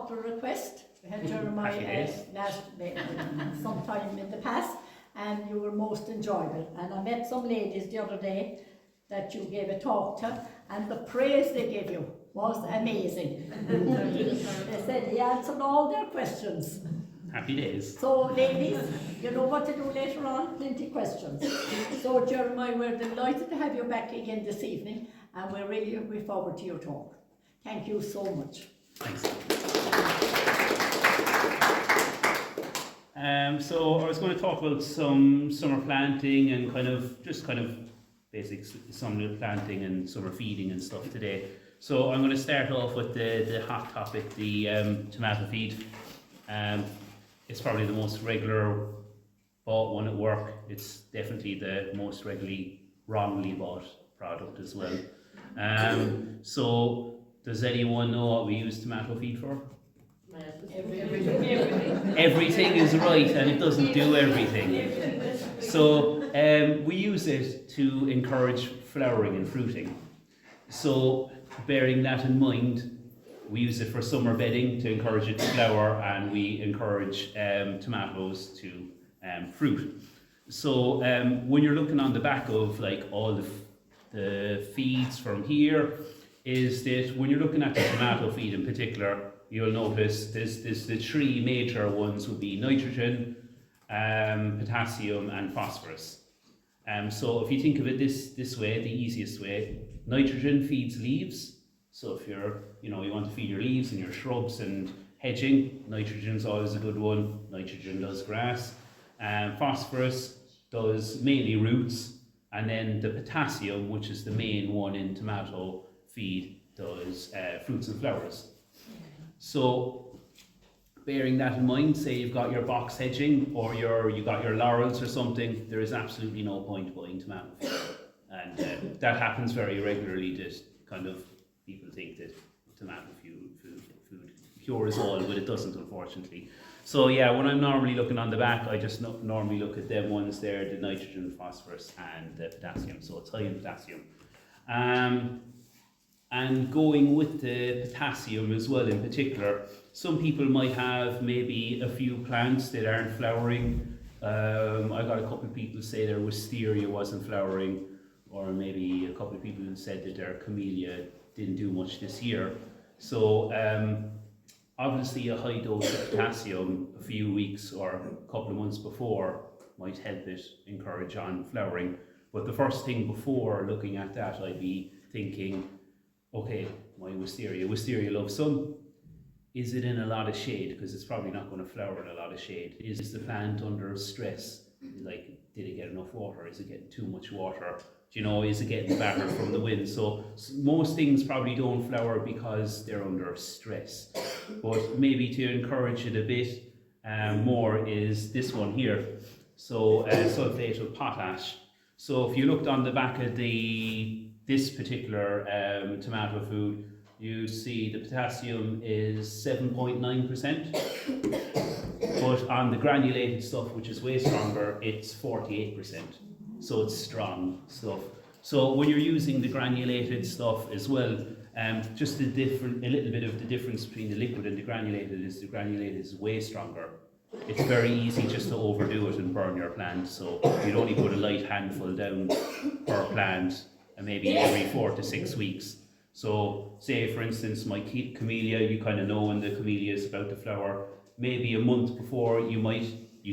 popular request. We had Jeremiah sometime in the past, and you were most enjoyable. And I met some ladies the other day that you gave a talk to, and the praise they gave you was amazing. They said he answered all their questions. Happy days. So ladies, you know what to do later on, plenty of questions. So Jeremiah, we're delighted to have you back again this evening, and we're really looking forward to your talk. Thank you so much. Thanks. So I was going to talk about some summer planting and kind of basic summer planting and summer feeding and stuff today. So I'm going to start off with the hot topic, the tomato feed. It's probably the most regular bought one at work. It's definitely the most regularly wrongly bought product as well. So does anyone know what we use tomato feed for? Everything is right, and it doesn't do everything. So we use it to encourage flowering and fruiting. So bearing that in mind, we use it for summer bedding to encourage it to flower, and we encourage tomatoes to fruit. So when you're looking on the back of like all the feeds from here, is that when you're looking at the tomato feed in particular, you'll notice there's the three major ones would be nitrogen, potassium and phosphorus. So if you think of it this way, the easiest way, nitrogen feeds leaves. So if you want to feed your leaves and your shrubs and hedging, nitrogen's always a good one. Nitrogen does grass. Phosphorus does mainly roots, and then the potassium, which is the main one in tomato feed, does fruits and flowers. So bearing that in mind, say you've got your box hedging or you got your laurels or something, there is absolutely no point buying tomato feed. And that happens very regularly, that kind of people think that tomato food cures all, but it doesn't, unfortunately. So yeah, when I'm normally looking on the back, I just normally look at them ones there, the nitrogen, phosphorus and the potassium. So it's high in potassium. And going with the potassium as well in particular, some people might have maybe a few plants that aren't flowering. I got a couple of people say their wisteria wasn't flowering, or maybe a couple of people said that their camellia didn't do much this year. So obviously a high dose of potassium a few weeks or a couple of months before might help it encourage on flowering. But the first thing before looking at that, I'd be thinking, okay, my wisteria loves sun. Is it in a lot of shade? Because it's probably not going to flower in a lot of shade. Is the plant under stress? Like, did it get enough water? Is it getting too much water? Is it getting battered from the wind? So most things probably don't flower because they're under stress. But maybe to encourage it a bit more is this one here. So sulfate of potash. So if you looked on the back of this particular tomato food, you see the potassium is 7.9%, but on the granulated stuff, which is way stronger, it's 48%. So it's strong stuff. So when you're using the granulated stuff as well, just a little bit of the difference between the liquid and the granulated is way stronger. It's very easy just to overdo it and burn your plant. So you'd only put a light handful down per plant, and maybe every 4 to 6 weeks. So say for instance my camellia, you kind of know when the camellia is about to flower. Maybe a month before you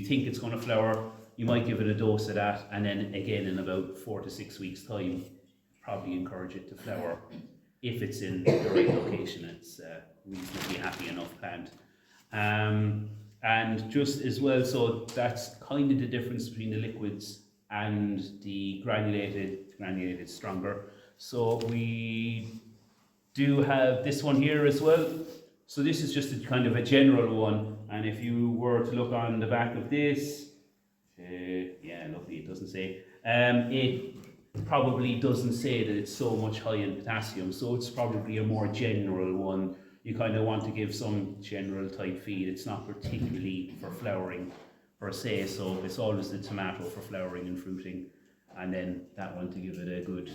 think it's going to flower, you might give it a dose of that, and then again in about 4 to 6 weeks time, probably encourage it to flower. If it's in the right location, it's a reasonably happy enough plant. And just as well, so that's kind of the difference between the liquids and the granulated stronger. So we do have this one here as well. So this is just a kind of a general one, and if you were to look on the back of this, luckily it doesn't say, it probably doesn't say that it's so much high in potassium, so it's probably a more general one. You kind of want to give some general type feed. It's not particularly for flowering per se, so it's always the tomato for flowering and fruiting, and then that one to give it a good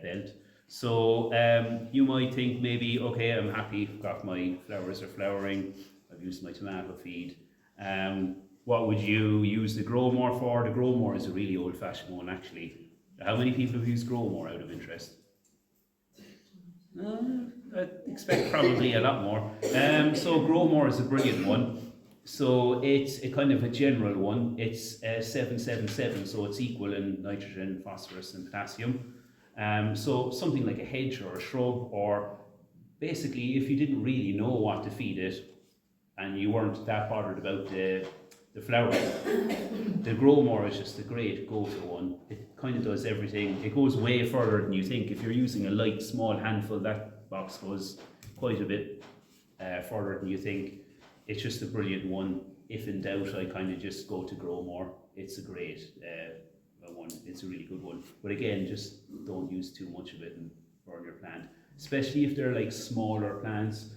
belt. So you might think maybe, okay, I'm happy, I've got my flowers are flowering, I've used my tomato feed. What would you use the Grow More for? The Grow More is a really old-fashioned one, actually. How many people have used Grow More out of interest? I expect probably a lot more. So Grow More is a brilliant one. So it's a kind of a general one. It's 777, so it's equal in nitrogen, phosphorus, and potassium. So something like a hedge or a shrub, or basically if you didn't really know what to feed it and you weren't that bothered about the flowering, the Grow More is just a great go-to one. It kind of does everything. It goes way further than you think. If you're using a light, small handful, that box goes quite a bit further than you think. It's just a brilliant one. If in doubt, I kind of just go to Grow More. It's a great one. It's a really good one. But again, just don't use too much of it and burn your plant. Especially if they're like smaller plants.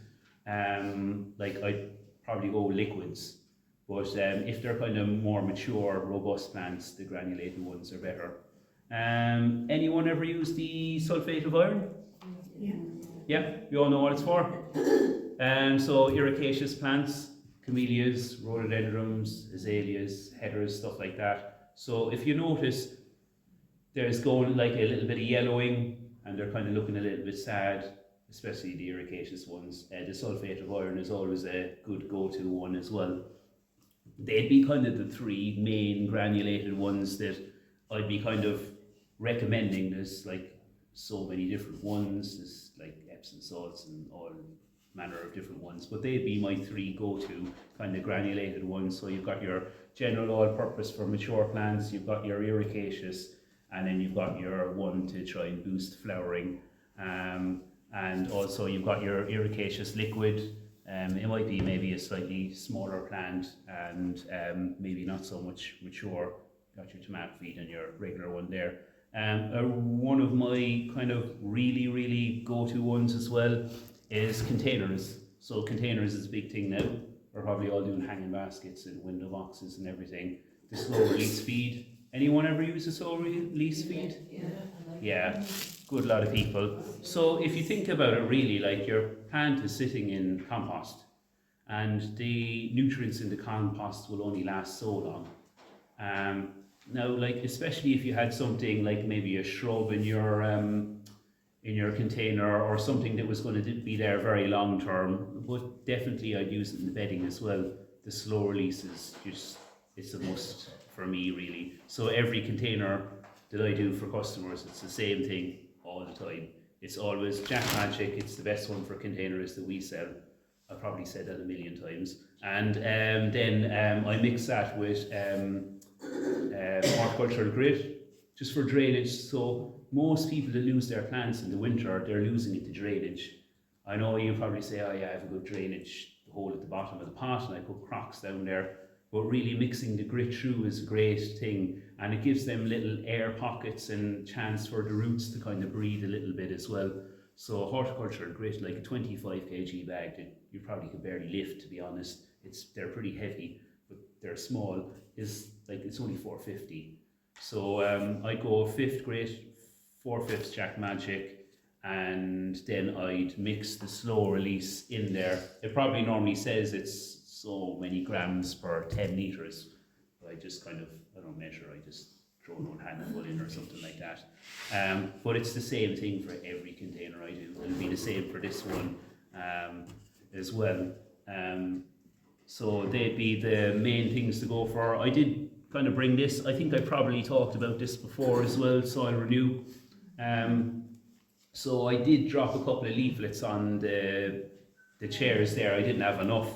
Like I'd probably go liquids. But if they're kind of more mature, robust plants, the granulated ones are better. Anyone ever use the sulfate of iron? Yeah. Yeah, you all know what it's for. So ericaceous plants, camellias, rhododendrons, azaleas, heathers, stuff like that. So if you notice, there's going like a little bit of yellowing, and they're kind of looking a little bit sad, especially the ericaceous ones. The sulfate of iron is always a good go-to one as well. They'd be kind of the three main granulated ones that I'd be kind of recommending. There's like so many different ones. There's like Epsom salts and all manner of different ones, but they'd be my three go-to kind of granulated ones. So you've got your general all-purpose for mature plants, you've got your ericaceous, and then you've got your one to try and boost flowering, and also you've got your ericaceous liquid. It might be maybe a slightly smaller plant and maybe not so much mature. Got your tomato feed and your regular one there. One of my kind of really go-to ones as well is containers. So containers is a big thing now. We're probably all doing hanging baskets and window boxes and everything. The slow release feed. Anyone ever use a slow release feed? Yeah, good lot of people. So if you think about it really, like your plant is sitting in compost and the nutrients in the compost will only last so long. Now, like especially if you had something like maybe a shrub in your container or something that was going to be there very long term, but definitely I'd use it in the bedding as well. The slow release is just, it's a must for me really. So every container that I do for customers, it's the same thing all the time. It's always Jack Magic. It's the best one for containers that we sell. I've probably said that a million times. And then I mix that with horticultural grit just for drainage. So most people that lose their plants in the winter, they're losing it to drainage. I know you probably say, oh yeah, I have a good drainage hole at the bottom of the pot and I put crocks down there. But really mixing the grit through is a great thing, and it gives them little air pockets and chance for the roots to kind of breathe a little bit as well. So horticultural grit, like a 25 kg bag that you probably could barely lift, to be honest. They're pretty heavy, but they're small. Is like it's only $4.50. So I go 5th grit, 4/5 Jack Magic, and then I'd mix the slow release in there. It probably normally says it's so many grams per 10 litres. But I just kind of, I don't measure, I just throw one handful in or something like that. But it's the same thing for every container I do. It'll be the same for this one as well. So they'd be the main things to go for. I did kind of bring this, I think I probably talked about this before as well, Soil Renew. So I did drop a couple of leaflets on the chairs there. I didn't have enough.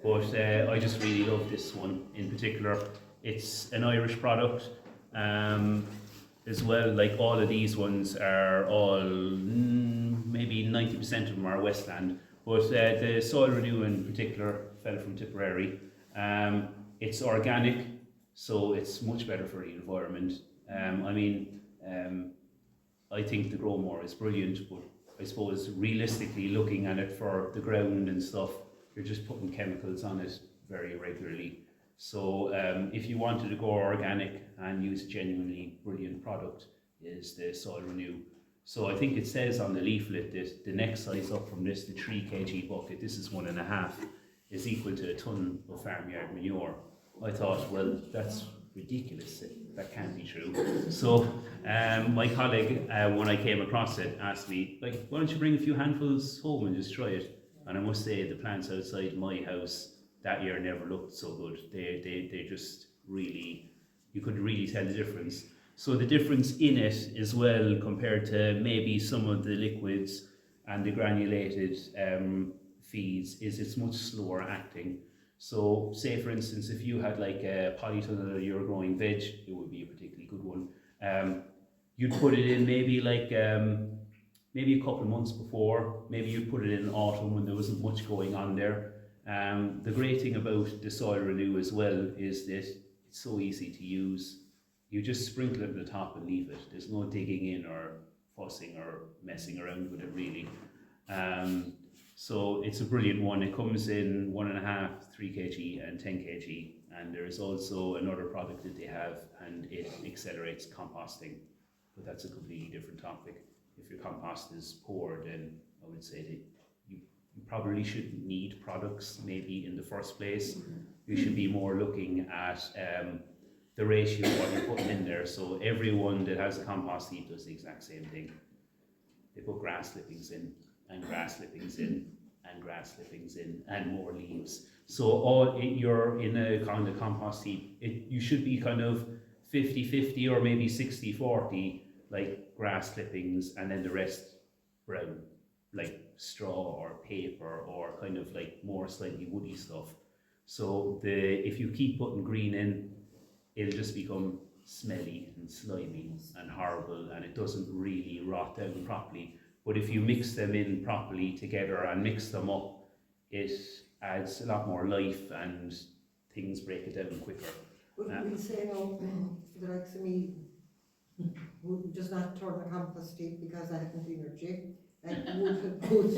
But I just really love this one in particular. It's an Irish product as well. Like all of these ones are all, maybe 90% of them are Westland. But the Soil Renew in particular fell from Tipperary. It's organic, so it's much better for the environment. I think the Grow More is brilliant, but I suppose realistically looking at it for the ground and stuff, you're just putting chemicals on it very regularly. So if you wanted to go organic and use a genuinely brilliant product, is the Soil Renew. So I think it says on the leaflet that the next size up from this, the 3 kg bucket, this is 1.5, is equal to a tonne of farmyard manure. I thought, well, that's ridiculous. That can't be true. So my colleague, when I came across it, asked me, like, why don't you bring a few handfuls home and just try it? And I must say, the plants outside my house that year never looked so good. They just really, you could really tell the difference. So the difference in it as well, compared to maybe some of the liquids and the granulated feeds, is it's much slower acting. So say for instance, if you had like a polytunnel that you're growing veg, it would be a particularly good one. You'd put it in maybe like maybe a couple of months before, maybe you'd put it in autumn when there wasn't much going on there. The great thing about the Soil Renew as well is that it's so easy to use. You just sprinkle it at the top and leave it. There's no digging in or fussing or messing around with it really. So it's a brilliant one. It comes in 1.5, 3 kg and 10 kg. And there's also another product that they have, and it accelerates composting. But that's a completely different topic. If your compost is poor, then I would say that you probably shouldn't need products maybe in the first place. You should be more looking at the ratio of what you're putting in there. So everyone that has a compost heap does the exact same thing. They put grass clippings in, and grass clippings in, and grass clippings in, and more leaves. So you're in a kind of compost heap, you should be kind of 50-50 or maybe 60-40, like grass clippings, and then the rest brown, like straw or paper or kind of like more slightly woody stuff. So if you keep putting green in, it'll just become smelly and slimy and horrible, and it doesn't really rot down properly. But if you mix them in properly together and mix them up, it adds a lot more life and things break it down quicker. But we say no, for the likes of me, who does not turn a compost heap because I haven't energy, and would put,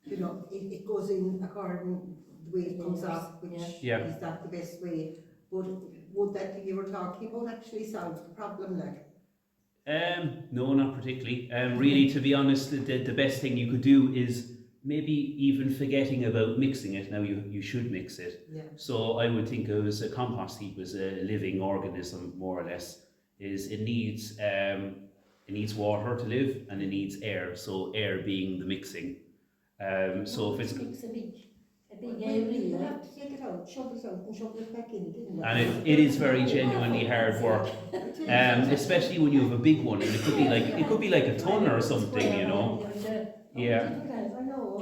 you know, it goes in according the way it comes off, which is not the best way. But would that thing you were talking about actually solve the problem, like? No, not particularly. Really, to be honest, the best thing you could do is maybe even forgetting about mixing it. Now you should mix it. Yeah. So I would think of as a compost heap as a living organism, more or less. It needs water to live, and it needs air. So air being the mixing. So if it's a big you have to take it out, shove it out, and shove it back in, didn't and it is very genuinely hard work, especially when you have a big one, and it could be like a ton or something, you know. Yeah.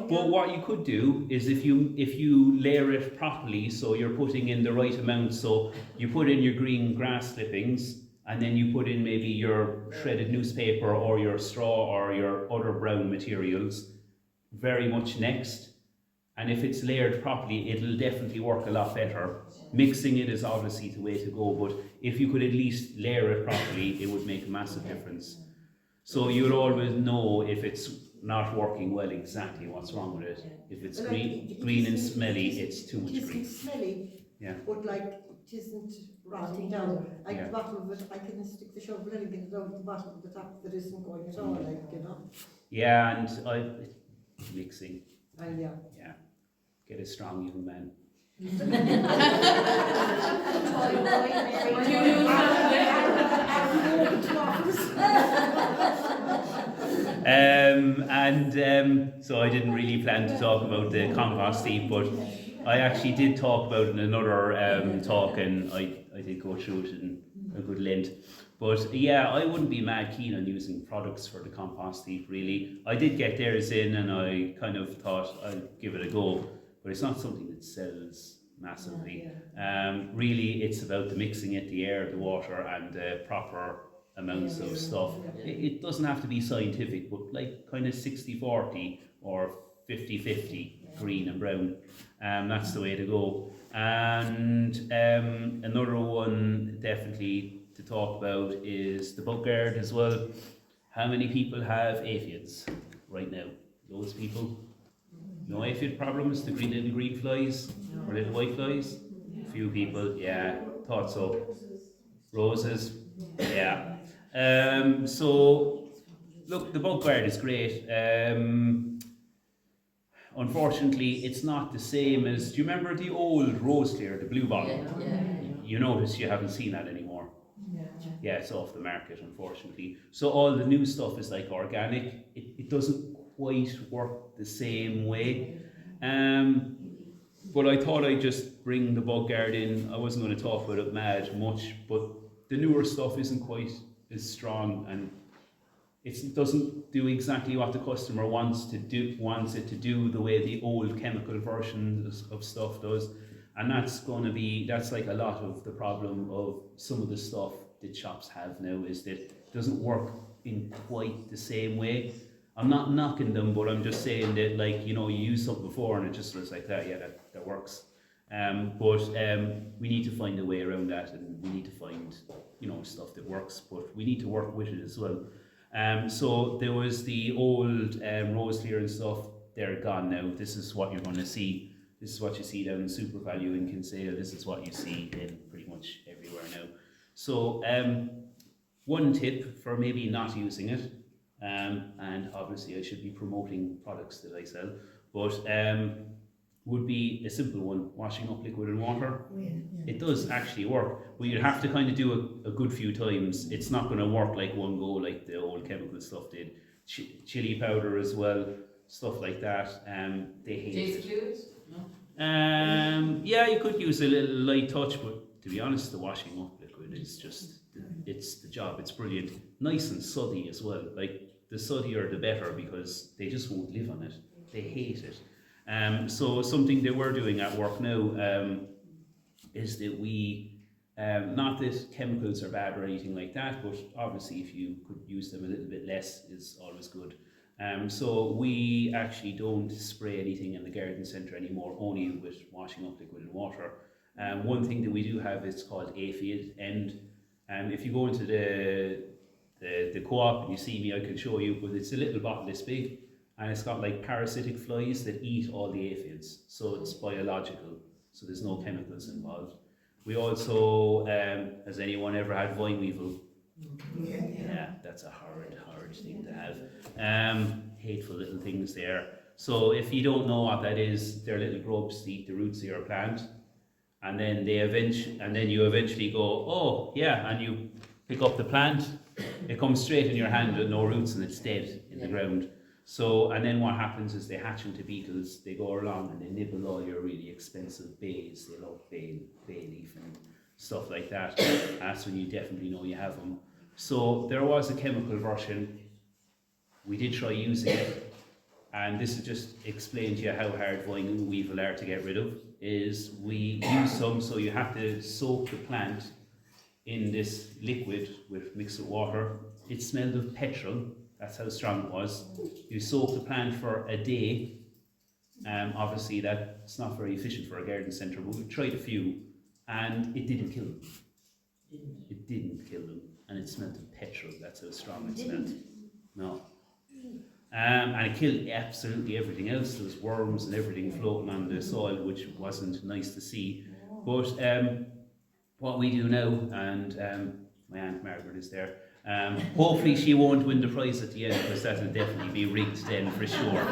But what you could do is if you layer it properly, so you're putting in the right amount, so you put in your green grass clippings, and then you put in maybe your shredded newspaper or your straw or your other brown materials very much next. And if it's layered properly, it'll definitely work a lot better. Mixing it is obviously the way to go, but if you could at least layer it properly, it would make a massive difference. So you'll always know if it's not working well exactly what's wrong with it. If it's green and smelly, it's too much green. It isn't smelly, but like it isn't rotting down. Like the bottom of it, I can stick the shovel in and get it out the bottom of the top that isn't going at all, like, you know. Yeah, and mixing. Yeah. Get a strong young man. So I didn't really plan to talk about the compost heap, but I actually did talk about it in another talk, and I did go through it in a good length. But yeah, I wouldn't be mad keen on using products for the compost heap, really. I did get theirs in, and I kind of thought I'd give it a go, but it's not something that sells massively. Really, it's about the mixing it, the air, the water, and the proper amounts of stuff. It doesn't have to be scientific, but like kind of 60-40 or 50-50 green and brown. That's the way to go. And another one definitely to talk about is the bug guard as well. How many people have aphids right now? Those people? No aphid problems? The little green flies or little white flies? Few people, yeah, thought so. Roses, yeah. So look, the bug guard is great. Unfortunately, it's not the same as. Do you remember the old Rose Clear, the blue bottle? You notice you haven't seen that anymore. Yeah, it's off the market, unfortunately. So all the new stuff is like organic. It doesn't quite work the same way. But I thought I'd just bring the bug guard in. I wasn't going to talk about it mad much, but the newer stuff isn't quite as strong, and it doesn't do exactly what the customer wants it to do the way the old chemical version of stuff does. And that's like a lot of the problem of some of the stuff that shops have now, is that it doesn't work in quite the same way. I'm not knocking them, but I'm just saying that, like, you use something before and it just looks like that, yeah, that works. But we need to find a way around that, and we need to find, stuff that works, but we need to work with it as well. So there was the old Rose Clear and stuff, they're gone now. This is what you're going to see. This is what you see down in Super Value in Kinsale. This is what you see in pretty much everywhere now. So one tip for maybe not using it, and obviously I should be promoting products that I sell, but would be a simple one: washing up liquid and water. It does actually work, but you have to kind of do a good few times. It's not going to work like one go like the old chemical stuff did. Chili powder as well, stuff like that. They hate it. Yeah, you could use a little light touch, but to be honest, the washing up liquid is just, it's the job. It's brilliant. Nice and suddy as well. Like, the suddier the better, because they just won't live on it. They hate it. So something that we're doing at work now is that we, not that chemicals are bad or anything like that, but obviously if you could use them a little bit less is always good. So we actually don't spray anything in the garden centre anymore, only with washing up liquid and water. One thing that we do have is called aphid, and if you go into the co-op and you see me, I can show you, but it's a little bottle this big, and it's got like parasitic flies that eat all the aphids, so it's biological, so there's no chemicals involved. We also, has anyone ever had vine weevil? Yeah, that's a horrid thing to have. Hateful little things there. So if you don't know what that is, they're little grubs that eat the roots of your plant, and then you eventually go, oh yeah, and you pick up the plant, it comes straight in your hand with no roots and it's dead in the ground. So, and then what happens is they hatch into beetles, they go along and they nibble all your really expensive bays. They love bay leaf and stuff like that. That's when you definitely know you have them. So there was a chemical version. We did try using it, and this is just explain to you how hard vine weevil are to get rid of. Is we use some, so you have to soak the plant in this liquid mixed with water. It smelled of petrol. That's how strong it was. You soak the plant for a day. Obviously that's not very efficient for a garden centre, but we tried a few, and it didn't kill them. It didn't kill them, and it smelled of petrol. That's how strong it smelled. No. And it killed absolutely everything else. There was worms and everything floating on the soil, which wasn't nice to see. But what we do now, and my Aunt Margaret is there, hopefully she won't win the prize at the end, because that'll definitely be rigged then for sure.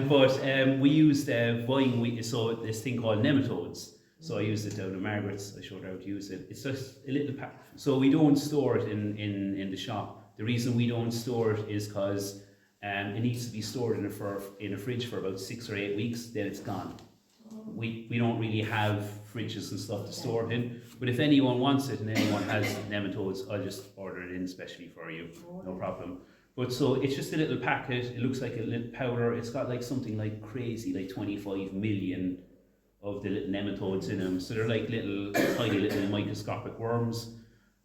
But we used so this thing called nematodes. So I used it down at Margaret's. I showed her how to use it. It's just a little pack. So we don't store it in the shop. The reason we don't store it is because it needs to be stored in a fridge for about 6 or 8 weeks. Then it's gone. We don't really have fridges and stuff to store it in. But if anyone wants it and anyone has nematodes, I'll just order it in specially for you. No problem. But so it's just a little packet. It looks like a little powder. It's got like something like crazy, like 25 million of the little nematodes in them. So they're like little, tiny little microscopic worms.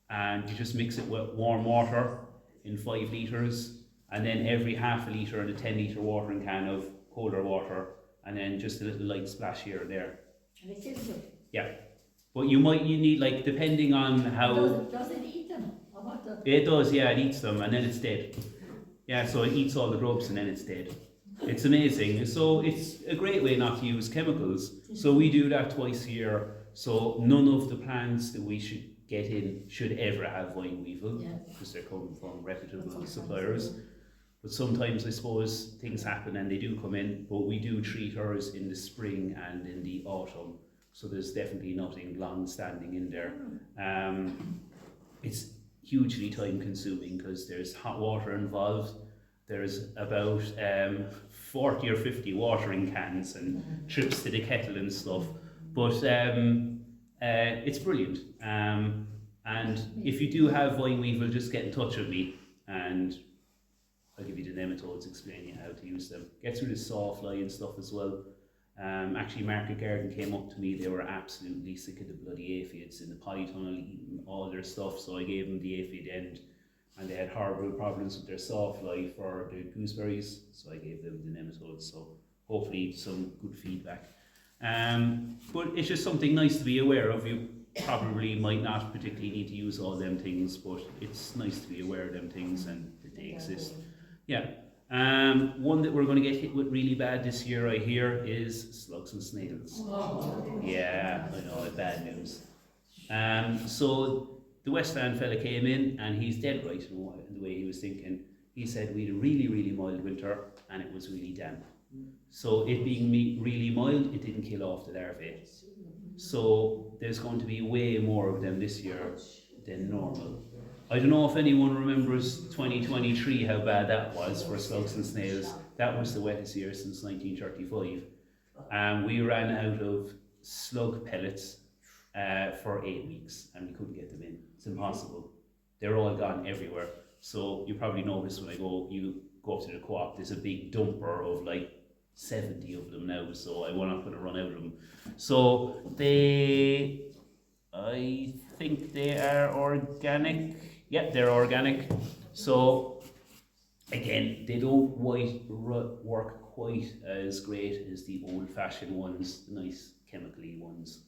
And you just mix it with warm water in 5 litres. And then every half a litre in a 10 litre watering can of colder water. And then just a little light splash here or there. And it kills them. Yeah. But you need, like, depending on how... Does it eat them? Or what does it does, yeah, it eats them and then it's dead. Yeah, so it eats all the grubs and then it's dead. It's amazing. So it's a great way not to use chemicals. So we do that twice a year. So none of the plants that we should get in should ever have vine weevil, Yeah. because they're coming from reputable suppliers. But sometimes I suppose things happen and they do come in, but we do treat ours in the spring and in the autumn, so there's definitely nothing long standing in there. It's hugely time consuming because there's hot water involved. There's about 40 or 50 watering cans and trips to the kettle and stuff, but it's brilliant. And if you do have vine weevil, just get in touch with me and I'll give you the nematodes, explain you how to use them. Get through the sawfly and stuff as well. Actually, Market Garden came up to me, they were absolutely sick of the bloody aphids in the polytunnel eating all their stuff, so I gave them the aphid end, and they had horrible problems with their sawfly for the gooseberries, so I gave them the nematodes, so hopefully some good feedback. But it's just something nice to be aware of. You probably might not particularly need to use all them things, but it's nice to be aware of them things and that they exist. Yeah. One that we're going to get hit with really bad this year, I hear, is slugs and snails. Yeah, I know, bad news. So the Westland fella came in, and he's dead right in the way he was thinking. He said we had a really, really mild winter, and it was really damp. So it being really mild, it didn't kill off the larvae. So there's going to be way more of them this year than normal. I don't know if anyone remembers 2023, how bad that was for slugs and snails. That was the wettest year since 1935. And we ran out of slug pellets for 8 weeks, and we couldn't get them in. It's impossible. They're all gone everywhere. So you probably noticed when you go up to the co-op, there's a big dumper of like 70 of them now, so I'm not going to run out of them. So I think they are organic. Yeah, they're organic. So again, they don't work quite as great as the old-fashioned ones, the nice chemically ones.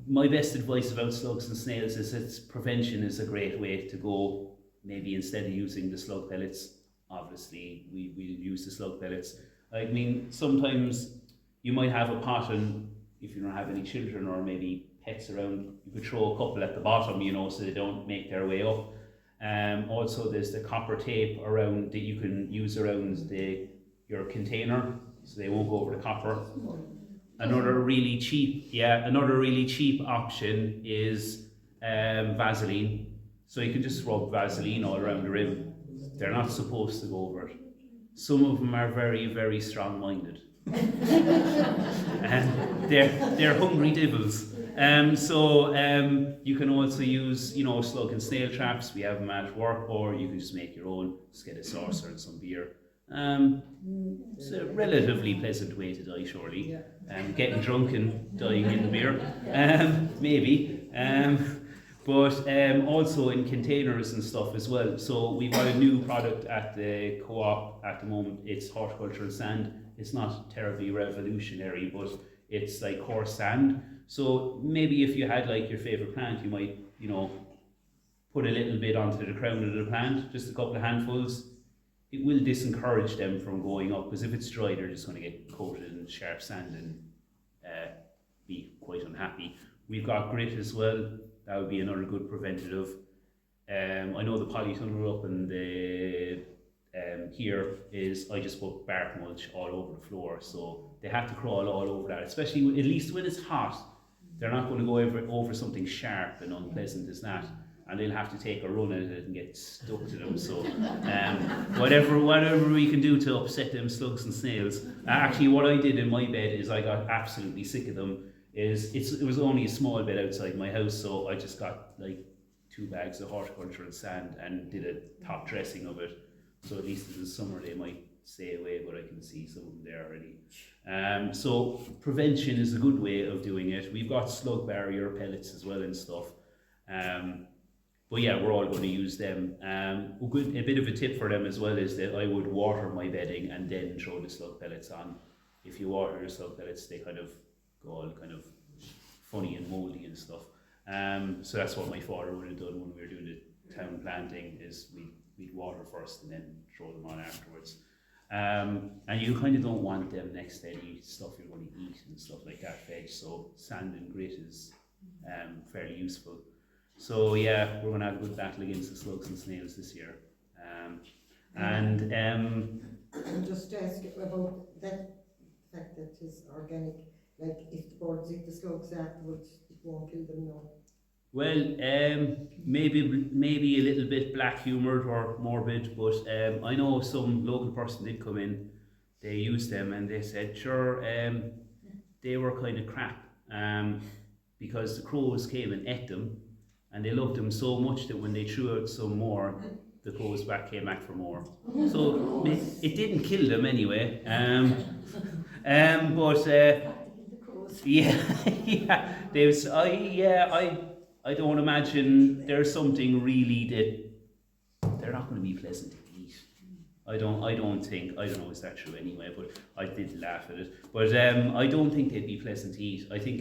My best advice about slugs and snails is that prevention is a great way to go. Maybe instead of using the slug pellets, obviously we'll use the slug pellets. I mean, sometimes you might have a pot, and if you don't have any children or maybe pets around, you could throw a couple at the bottom, so they don't make their way up. Also, there's the copper tape around that you can use around your container, so they won't go over the copper. Another really cheap option is Vaseline. So you can just rub Vaseline all around the rim. They're not supposed to go over it. Some of them are very, very strong-minded. They're hungry devils. You can also use, slug and snail traps. We have them at work, or you can just make your own. Just get a saucer and some beer. It's a relatively pleasant way to die, surely. Getting drunk and dying in the beer, maybe. But also in containers and stuff as well. So we've got a new product at the co-op at the moment. It's horticultural sand. It's not terribly revolutionary, but it's like coarse sand. So maybe if you had like your favorite plant, you might, put a little bit onto the crown of the plant, just a couple of handfuls. It will discourage them from going up, because if it's dry, they're just going to get coated in sharp sand and be quite unhappy. We've got grit as well. That would be another good preventative. I know the polytunnel up in the here is, I just put bark mulch all over the floor, so they have to crawl all over that, especially at least when it's hot. They're not going to go over something sharp and unpleasant as that, and they'll have to take a run at it and get stuck to them. So whatever we can do to upset them slugs and snails. Actually, what I did in my bed is I got absolutely sick of them. It was only a small bed outside my house, so I just got like 2 bags of horticultural sand and did a top dressing of it. So at least in the summer they might stay away, but I can see some of them there already. So prevention is a good way of doing it. We've got slug barrier pellets as well and stuff. But yeah, we're all going to use them. A bit of a tip for them as well is that I would water my bedding and then throw the slug pellets on. If you water your slug pellets, they kind of go all kind of funny and mouldy and stuff. So that's what my father would have done when we were doing the town planting, is we'd water first and then throw them on afterwards. And you kind of don't want them next to any stuff you're going to eat and stuff like that, veg. So sand and grit is fairly useful. So yeah, we're going to have a good battle against the slugs and snails this year. And just ask about that fact that it's organic, like if the birds eat the slugs afterwards, it won't kill them, no. well, maybe a little bit black humoured or morbid, but I know some local person did come in, they used them and they said, sure, they were kind of crap because the crows came and ate them and they loved them so much that when they threw out some more, the crows came back for more. So it didn't kill them anyway. But yeah, yeah, I don't imagine there's something really that they're not going to be pleasant to eat. I don't think, I don't know, is that true anyway, but I did laugh at it. But I don't think they'd be pleasant to eat. I think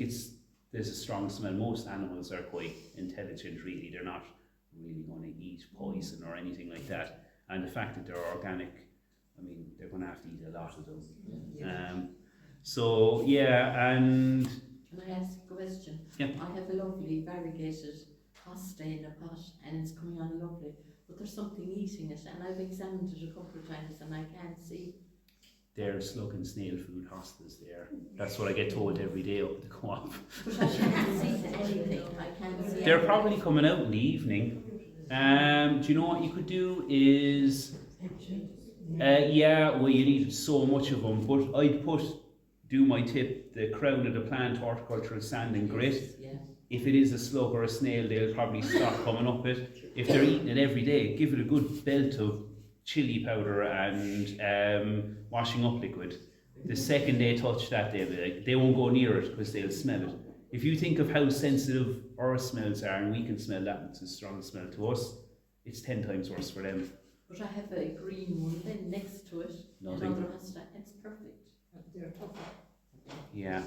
there's a strong smell. Most animals are quite intelligent really. They're not really going to eat poison or anything like that. And the fact that they're organic, I mean, they're going to have to eat a lot of them. So yeah, and can I ask a question? Yeah. I have a lovely variegated pasta in a pot and it's coming on lovely, but there's something eating it and I've examined it a couple of times and I can't see. they're slug and snail food hostas there. That's what I get told every day up at the co-op. But I can't see anything. I can't see They're anything. probably coming out in the evening. Do you know what you could do is, yeah, well you need so much of them, but I'd do my tip, the crown of the plant, horticultural sand and grit. Yeah. If it is a slug or a snail, they'll probably stop coming up it. If they're eating it every day, give it a good belt of chili powder and washing up liquid. The second they touch that, they won't go near it because they'll smell it. If you think of how sensitive our smells are, and we can smell that, it's a strong smell to us, it's 10 times worse for them. But I have a green one then next to it. Nothing. Another hosta. It's perfect. They're tougher. Yeah.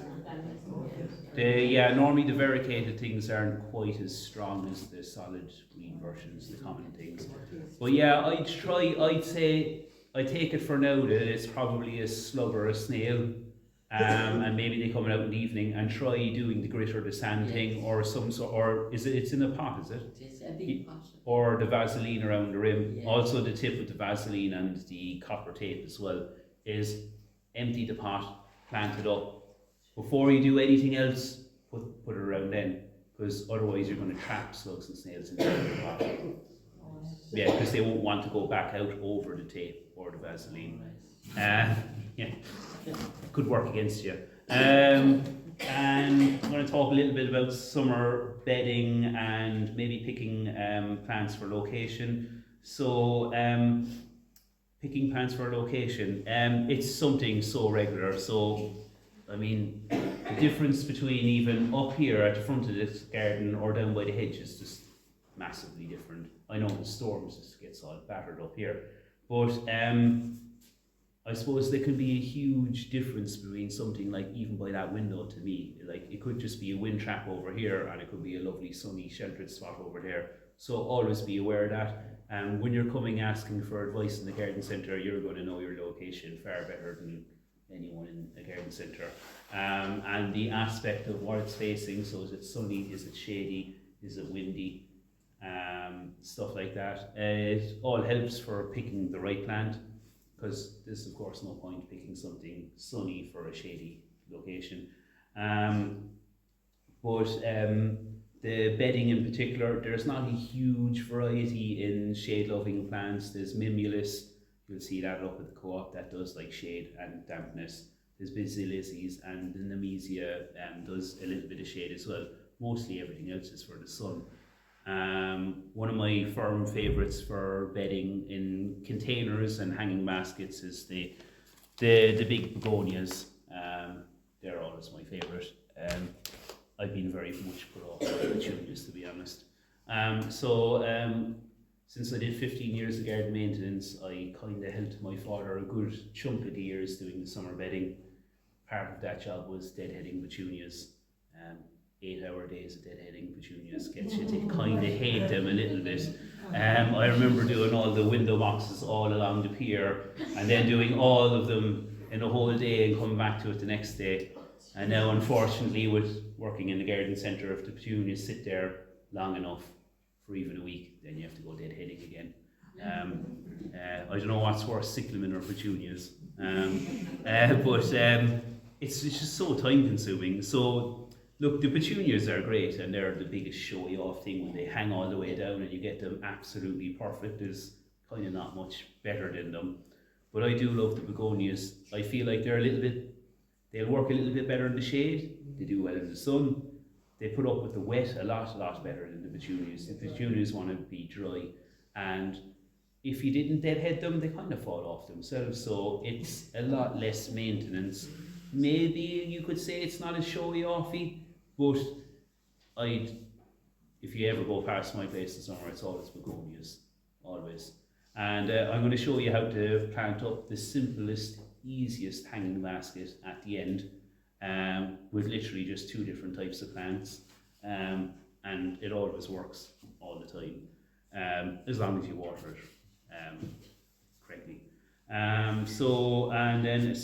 Normally the variegated things aren't quite as strong as the solid green versions, the common things. But yeah, I'd say, I take it for now that it's probably a slug or a snail, and maybe they come out in the evening, and try doing the grit or the sand thing, or some sort, or it's in a pot, is it? It is a big pot. Or the Vaseline around the rim. Yeah. Also the tip with the Vaseline and the copper tape as well is empty the pot, plant it up. Before you do anything else, put it around then, because otherwise you're going to trap slugs and snails inside the pot. Yeah, because they won't want to go back out over the tape or the Vaseline. Yeah, could work against you. And I'm going to talk a little bit about summer bedding and maybe picking plants for location. So picking plants for location, it's something so regular. So I mean, the difference between even up here at the front of this garden or down by the hedge is just massively different. I know the storms just gets all battered up here, but I suppose there can be a huge difference between something like even by that window to me. Like it could just be a wind trap over here and it could be a lovely sunny sheltered spot over there. So always be aware of that. And when you're coming asking for advice in the garden centre, you're going to know your location far better than anyone in a garden centre. And the aspect of what it's facing, so is it sunny, is it shady, is it windy, stuff like that. It all helps for picking the right plant, because there's of course no point picking something sunny for a shady location. But the bedding in particular, there's not a huge variety in shade-loving plants. There's Mimulus, you'll see that up at the co-op, that does like shade and dampness. There's Basilices, and the Nemesia does a little bit of shade as well. Mostly everything else is for the sun. One of my firm favourites for bedding in containers and hanging baskets is the big begonias. They're always my favourite. I've been very much put off by petunias, to be honest. Since I did 15 years of garden maintenance, I kind of helped my father a good chunk of the years doing the summer bedding. Part of that job was deadheading petunias. 8-hour days of deadheading petunias gets you to kind of hate them a little bit. I remember doing all the window boxes all along the pier and then doing all of them in a whole day and coming back to it the next day. And now, unfortunately, with working in the garden centre, if the petunias sit there long enough for even a week, then you have to go deadheading again. I don't know what's worse, cyclamen or petunias. But it's just so time consuming. So look, the petunias are great and they're the biggest showy off thing when they hang all the way down and you get them absolutely perfect. There's kind of not much better than them. But I do love the begonias. I feel like they'll work a little bit better in the shade. They do well in the sun. They put up with the wet a lot better than the petunias. The petunias want to be dry, and if you didn't deadhead them, they kind of fall off themselves. So it's a lot less maintenance. Maybe you could say it's not as showy offy, but if you ever go past my place in summer, it's always begonias, always. And I'm going to show you how to plant up the simplest, easiest hanging basket at the end, with literally just 2 different types of plants, and it always works all the time, as long as you water it correctly. And then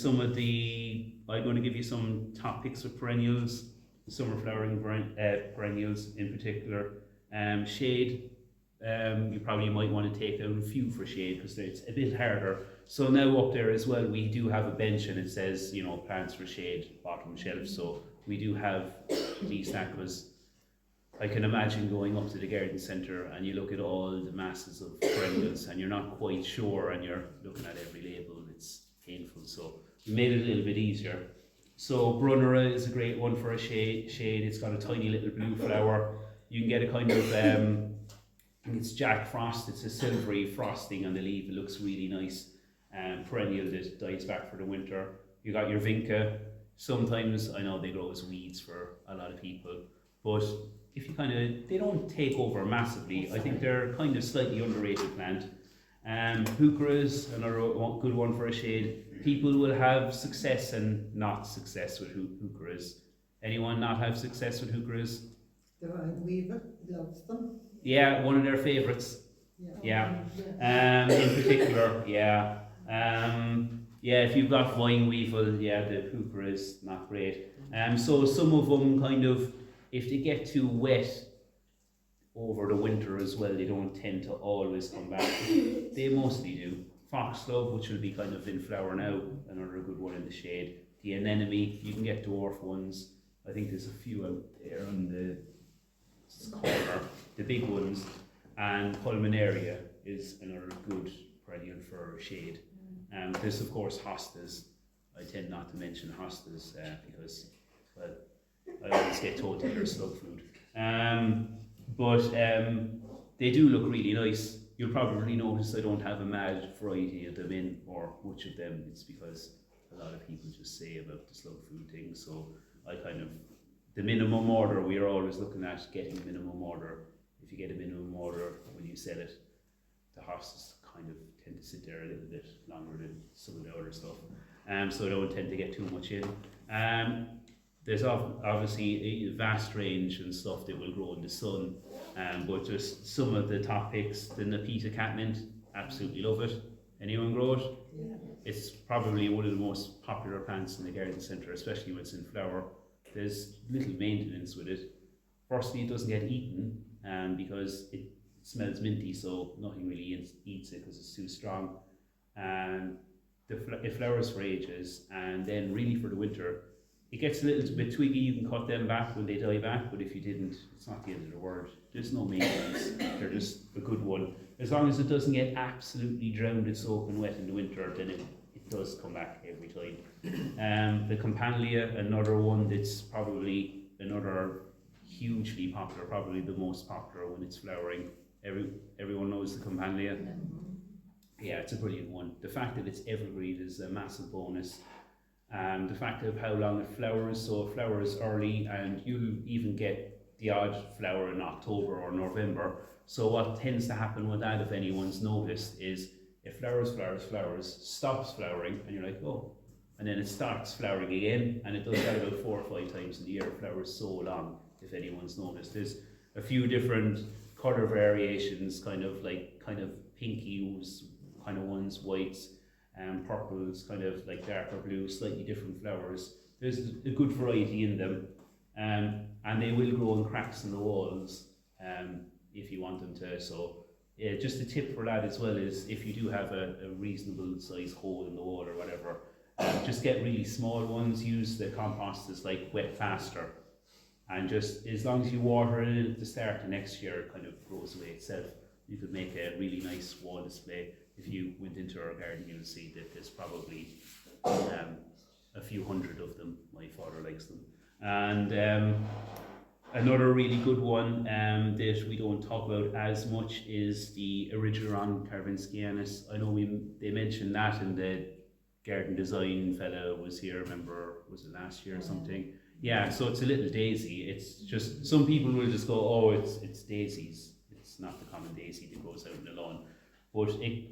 I'm going to give you some top picks of perennials, summer flowering perennials in particular. Shade, you probably might want to take out a few for shade because it's a bit harder. So now up there as well, we do have a bench and it says, plants for shade, bottom shelf. So we do have these because I can imagine going up to the garden centre and you look at all the masses of perennials and you're not quite sure and you're looking at every label. It's painful. So we made it a little bit easier. So Brunnera is a great one for a shade. It's got a tiny little blue flower. You can get a kind of I think it's Jack Frost. It's a silvery frosting on the leaf. It looks really nice. Perennial that dies back for the winter. You got your Vinca. Sometimes I know they grow as weeds for a lot of people, but if you they don't take over massively. I think they're kind of slightly underrated plant. Heuchera is another good one for a shade. People will have success and not success with heucheras. Anyone not have success with heucheras? Weaver loves them. Yeah, one of their favourites. Yeah. In particular, yeah. If you've got vine weevil, the heuchera is not great. So some of them if they get too wet over the winter as well, they don't tend to always come back. They mostly do. Foxglove, which will be kind of in flower now, another good one in the shade. The anemone, you can get dwarf ones. I think there's a few out there on the corner, the big ones. And Pulmonaria is another good perennial for shade. There's of course hostas. I tend not to mention hostas because, well, I always get told that they're slug food. But they do look really nice. You'll probably notice I don't have a mad variety of them in, or much of them. It's because a lot of people just say about the slug food thing. So the minimum order, we are always looking at getting minimum order. If you get a minimum order when you sell it, the hostas tend to sit there a little bit longer than some of the other stuff. So I don't tend to get too much in. There's obviously a vast range and stuff that will grow in the sun, but just some of the top picks. The Nepeta catmint, absolutely love it. Anyone grow it? Yeah. It's probably one of the most popular plants in the garden centre, especially when it's in flower. There's little maintenance with it. Firstly, it doesn't get eaten because it smells minty, so nothing really eats it because it's too strong. And it flowers for ages, and then really for the winter, it gets a little bit twiggy. You can cut them back when they die back, but if you didn't, it's not the end of the world. There's no maintenance. They're just a good one. As long as it doesn't get absolutely drowned in soap and wet in the winter, then it does come back every time. The Campanula, another one that's probably another hugely popular, probably the most popular when it's flowering. Everyone knows the Campanula. Yeah, it's a brilliant one. The fact that it's evergreen is a massive bonus. The fact of how long it flowers, so it flowers early, and you'll even get the odd flower in October or November. So what tends to happen with that, if anyone's noticed, is it flowers, stops flowering, and you're like, oh, and then it starts flowering again, and it does that about 4 or 5 times in the year. It flowers so long. if anyone's noticed. There's a few different colour variations, kind of pinky hues, kind of ones, whites, and purples, kind of like darker blue, slightly different flowers. There's a good variety in them, and they will grow in cracks in the walls if you want them to. So just a tip for that as well is if you do have a reasonable size hole in the wall or whatever, just get really small ones, use the compost as like wet plaster, and just as long as you water it at the start of next year, it kind of grows away itself. You could make a really nice wall display. If you went into our garden, you'll see that there's probably a few hundred of them. My father likes them. And another really good one that we don't talk about as much is the Erigeron carvinskianus. I know they mentioned that in the garden design fella was here, remember, was it last year or something? Yeah, so it's a little daisy. It's just, some people will just go, oh, it's daisies. It's not the common daisy that grows out in the lawn. But if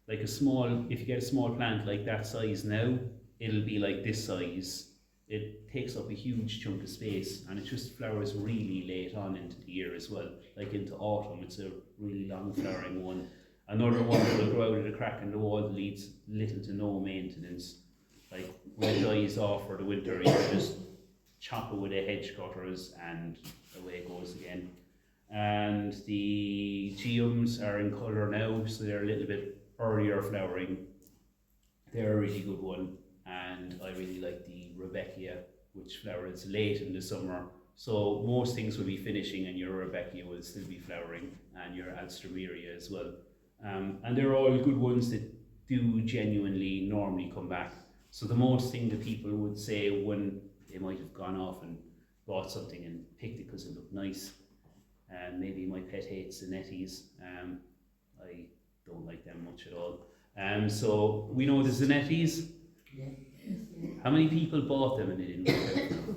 you get a small plant like that size now, it'll be like this size. It takes up a huge chunk of space, and it just flowers really late on into the year as well. Like into autumn, it's a really long flowering one. Another one that will grow out of the crack in the wall that needs little to no maintenance. Like when it dies off for the winter, you can just chop it with a hedge cutters and away it goes again. And the geums are in colour now, so they're a little bit earlier flowering. They're a really good one, and I really like the Rebecca, which flowers late in the summer. So most things will be finishing and your Rebecca will still be flowering, and your Alstroemeria as well. And they're all good ones that do genuinely normally come back. So the most thing that people would say when they might have gone off and bought something and picked it because it looked nice, and maybe my pet hates the netties. I don't like them much at all. So we know the Zanettis. How many people bought them and they didn't work out?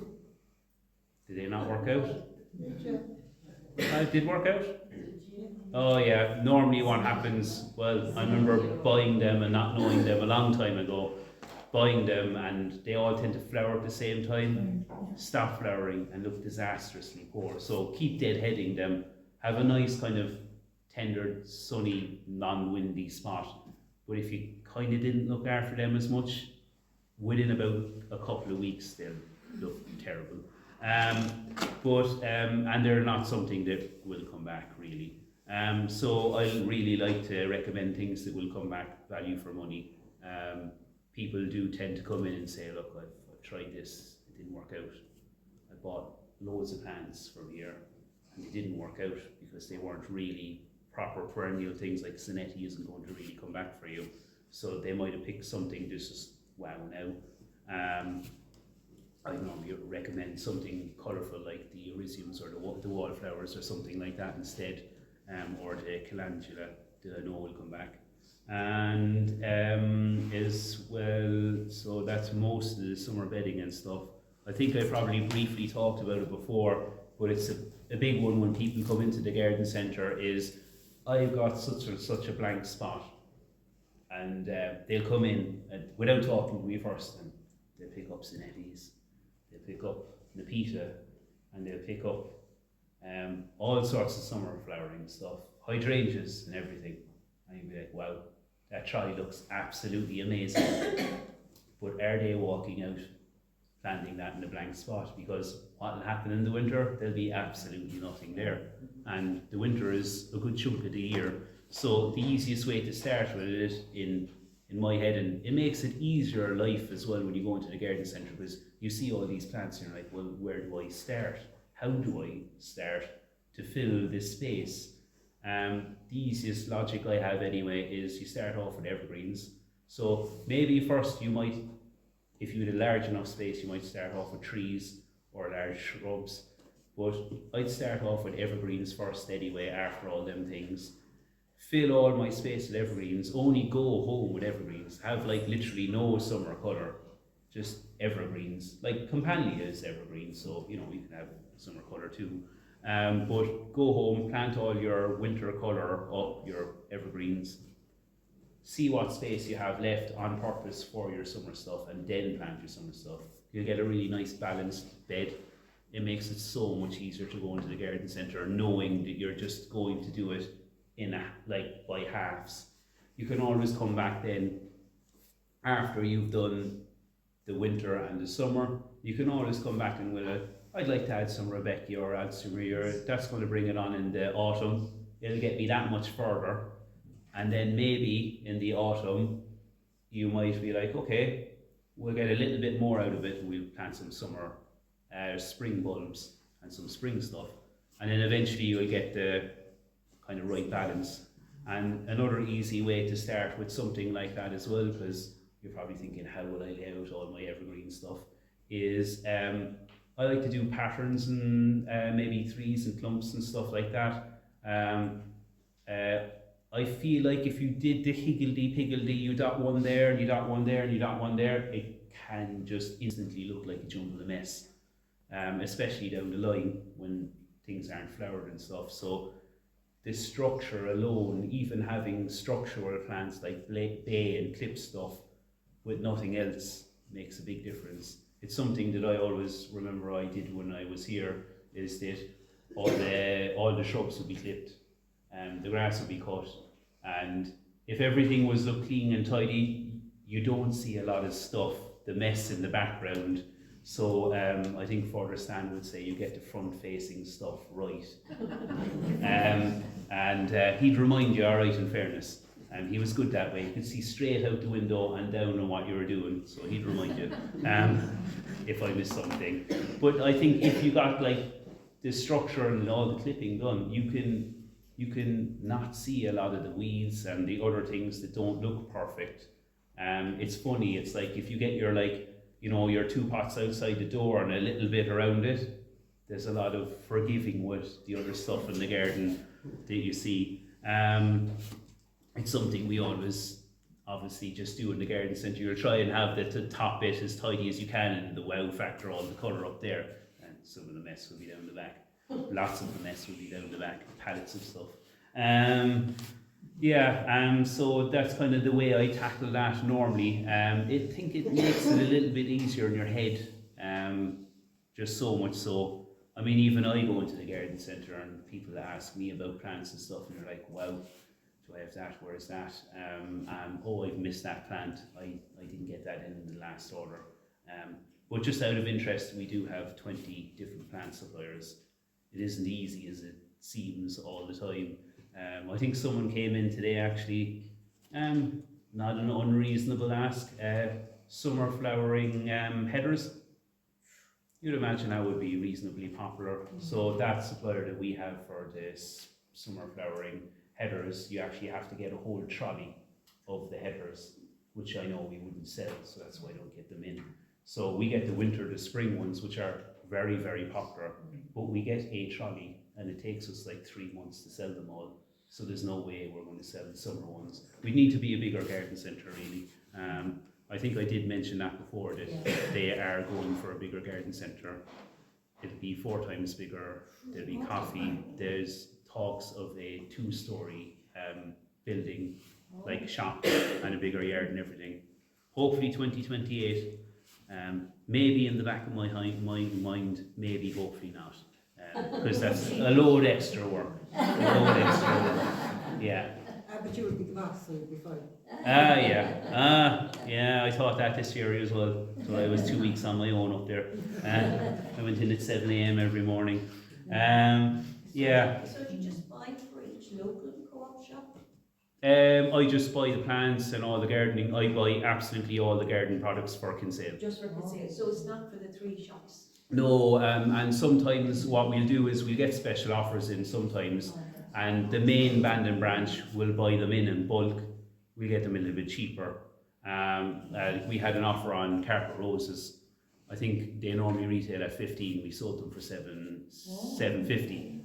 Did they not work out? It did work out? Oh yeah, normally what happens, well, I remember buying them and not knowing them a long time ago, buying them, and they all tend to flower at the same time, stop flowering and look disastrously poor. So keep deadheading them, have a nice kind of tender, sunny, non-windy spot. But if you kind of didn't look after them as much, within about a couple of weeks they'll look terrible. And they're not something that will come back really. So I really like to recommend things that will come back, value for money. People do tend to come in and say, look, I've tried this, it didn't work out. I bought loads of plants from here and they didn't work out because they weren't really proper perennial things. Like Zanetti isn't going to really come back for you. So they might have picked something that's just wow now. I normally recommend something colourful like the Erisiums or the wallflowers or something like that instead, or the Calendula that I know will come back. And as well, so that's most of the summer bedding and stuff. I think I probably briefly talked about it before, but it's a big one when people come into the garden centre is, I've got such a blank spot. And they'll come in without talking to me first, and they'll pick up Zanettis, they'll pick up Nepeta, and they'll pick up all sorts of summer flowering stuff, hydrangeas and everything. And you'll be like, wow, that trolley looks absolutely amazing. But are they walking out planting that in a blank spot? Because what will happen in the winter, there'll be absolutely nothing there. And the winter is a good chunk of the year. So the easiest way to start with it in my head, and it makes it easier life as well when you go into the garden centre, because you see all these plants and you're like, well, where do I start? How do I start to fill this space? The easiest logic I have anyway is you start off with evergreens. So maybe first you might, if you had a large enough space, you might start off with trees or large shrubs. But I'd start off with evergreens first anyway, after all them things. Fill all my space with evergreens, only go home with evergreens, have like literally no summer colour, just evergreens. Like Campagnia is evergreen, so you know you can have summer colour too. But go home, plant all your winter colour up, your evergreens, see what space you have left on purpose for your summer stuff, and then plant your summer stuff. You'll get a really nice balanced bed. it makes it so much easier to go into the garden centre knowing that you're just going to do it in like by halves. You can always come back then after you've done the winter and the summer. You can always come back and I'd like to add some Rebecca or add some Rear. That's going to bring it on in the autumn. It'll get me that much further, and then maybe in the autumn you might be like, okay, we'll get a little bit more out of it and we'll plant some summer spring bulbs and some spring stuff, and then eventually you'll get the kind of right balance. And another easy way to start with something like that as well, because you're probably thinking, how will I lay out all my evergreen stuff, is I like to do patterns and maybe threes and clumps and stuff like that. I feel like if you did the higgledy-piggledy, you dot one there, and you dot one there, and you dot one there, it can just instantly look like a jumble of mess, especially down the line when things aren't flowered and stuff. So the structure alone, even having structural plants like bay and clip stuff with nothing else, makes a big difference. It's something that I always remember I did when I was here, is that all the shrubs would be clipped, the grass would be cut, and if everything was looked clean and tidy, you don't see a lot of stuff, the mess in the background. So I think Father Stan would say you get the front facing stuff right. And he'd remind you, all right, in fairness. And he was good that way. You could see straight out the window and down on what you were doing. So he'd remind you if I missed something. But I think if you got like the structure and all the clipping done, you can not see a lot of the weeds and the other things that don't look perfect. It's funny, it's like if you get your your 2 pots outside the door and a little bit around it, there's a lot of forgiving with the other stuff in the garden that you see. It's something we always obviously just do in the garden centre. You'll try and have the top bit as tidy as you can, and the wow factor, all the colour up there, and some of the mess will be down the back. Lots of the mess will be down the back, pallets of stuff. So that's kind of the way I tackle that normally. I think it makes it a little bit easier in your head, just so much so. I mean, even I go into the garden centre and people ask me about plants and stuff, and they're like, wow, do I have that? Where is that? Oh, I've missed that plant. I didn't get that in the last order. But just out of interest, we do have 20 different plant suppliers. It isn't easy as it seems all the time. I think someone came in today actually, not an unreasonable ask, summer flowering headers. You'd imagine that would be reasonably popular. So that supplier that we have for this summer flowering headers, you actually have to get a whole trolley of the headers, which I know we wouldn't sell, so that's why I don't get them in. So we get the winter, the spring ones, which are very, very popular, but we get a trolley and it takes us like 3 months to sell them all. So there's no way we're going to sell the summer ones. We need to be a bigger garden centre really. I think I did mention that before, that they are going for a bigger garden centre. It'll be 4 times bigger, there'll be coffee, there's talks of a 2-story building, like a shop and a bigger yard and everything. Hopefully 2028, maybe in the back of my mind, maybe hopefully not. Because that's a load extra work. Yeah. But you would be the boss, so you'd be fine. Yeah, I thought that this year as well. So I was 2 weeks on my own up there. I went in at 7 a.m. every morning. So do you just buy for each local co-op shop? I just buy the plants and all the gardening. I buy absolutely all the garden products for Kinsale. Just for Kinsale, so it's not for the 3 shops? No, and sometimes what we'll do is we'll get special offers in sometimes, and the main Bandon branch will buy them in bulk. We'll get them a little bit cheaper. We had an offer on carpet roses. I think they normally retail at 15. We sold them for $7.50.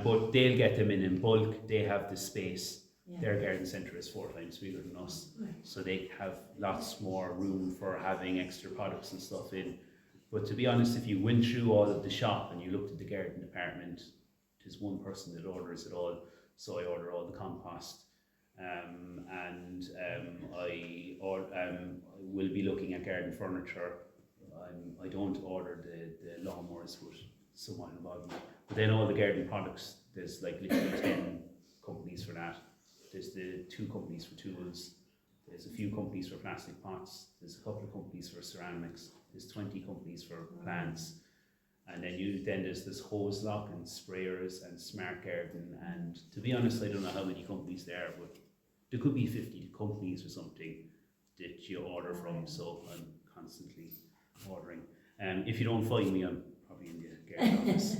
But they'll get them in bulk. They have the space. Yeah. Their garden centre is 4 times bigger than us, so they have lots more room for having extra products and stuff in. But to be honest, if you went through all of the shop and you looked at the garden department, there's one person that orders it all. So I order all the compost, I will be looking at garden furniture. I don't order the lawnmowers, but someone involved me. But then all the gardening products, there's like literally 10 companies for that. There's the 2 companies for tools, there's a few companies for plastic pots, there's a couple of companies for ceramics, there's 20 companies for plants, and then there's this hose lock and sprayers and smart garden, and to be honest I don't know how many companies there are, but there could be 50 companies or something that you order from, so I'm constantly ordering. If you don't find me, I'm probably in the garden office,